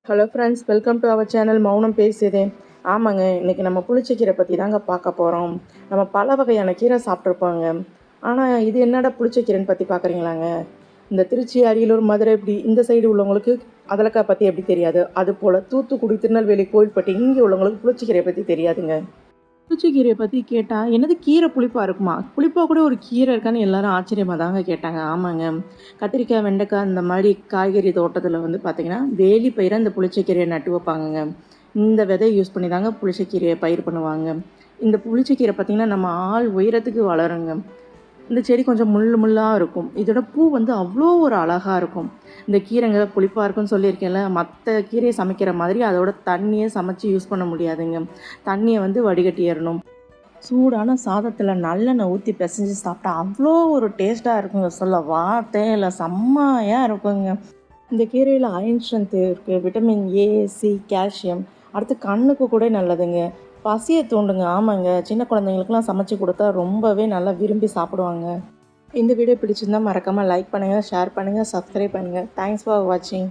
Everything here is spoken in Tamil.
Hello friends, welcome to our channel Mounam Pesuthe. ஆமாங்க, இன்றைக்கி நம்ம புளிச்சக்கீரை பற்றி தாங்க பார்க்க போகிறோம். நம்ம பல வகையான கீரை சாப்பிட்ருப்போங்க. ஆனால் இது என்னடா புளிச்சக்கீரைன்னு பற்றி பார்க்குறீங்களாங்க? இந்த திருச்சி, அரியலூர், மதுரை இப்படி இந்த சைடு உள்ளவங்களுக்கு அதலக்காய் பற்றி எப்படி தெரியாது, அதுபோல் தூத்துக்குடி, திருநெல்வேலி, கோயில்பட்டி இங்கே உள்ளவங்களுக்கு புளிச்சக்கீரையை பற்றி தெரியாதுங்க. புளிச்சக்கீரையை பற்றி கேட்டால் என்னது கீரை புளிப்பாக இருக்குமா, புளிப்பாக கூட ஒரு கீரை இருக்கான்னு எல்லாரும் ஆச்சரியமாக தாங்க கேட்டாங்க. ஆமாங்க, கத்திரிக்காய், வெண்டைக்காய் இந்த மாதிரி காய்கறி தோட்டத்தில் வந்து பார்த்திங்கன்னா வேலி பயிரை இந்த புளிச்சக்கீரையை நட்டு வைப்பாங்கங்க. இந்த விதையை யூஸ் பண்ணி தாங்க புளிச்சக்கீரையை பயிர் பண்ணுவாங்க. இந்த புளிச்சக்கீரை பார்த்திங்கன்னா நம்ம ஆள் உயரத்துக்கு வளருங்க. இந்த செடி கொஞ்சம் முள்ளாக இருக்கும். இதோட பூ வந்து அவ்வளோ ஒரு அழகாக இருக்கும். இந்த கீரைங்க புளிப்பாக இருக்குன்னு சொல்லியிருக்கேன்ல, மற்ற கீரையை சமைக்கிற மாதிரி அதோட தண்ணியை சமைச்சு யூஸ் பண்ண முடியாதுங்க. தண்ணியை வந்து வடிகட்டிடணும். சூடான சாதத்தில் நல்லெண்ணெய் ஊற்றி பிசைஞ்சு சாப்பிட்டா அவ்வளோ ஒரு டேஸ்ட்டாக இருக்குங்க. சொல்ல வார்த்தை இல்லை, செம்மையாக இருக்குங்க. இந்த கீரையில் அயன் ஸ்ட்ரென்த் இருக்குது, விட்டமின் ஏ, சி, கால்சியம். அடுத்து கண்ணுக்கு கூட நல்லதுங்க, பசியை தூண்டுங்க. ஆமாங்க, சின்ன குழந்தைங்களுக்குலாம் சமைச்சு கொடுத்தா ரொம்பவே நல்லா விரும்பி சாப்பிடுவாங்க. இந்த வீடியோ பிடிச்சிருந்தால் மறக்காமல் லைக் பண்ணுங்கள், ஷேர் பண்ணுங்கள், சப்ஸ்கிரைப் பண்ணுங்கள். தேங்க்ஸ் ஃபார் வாட்சிங்.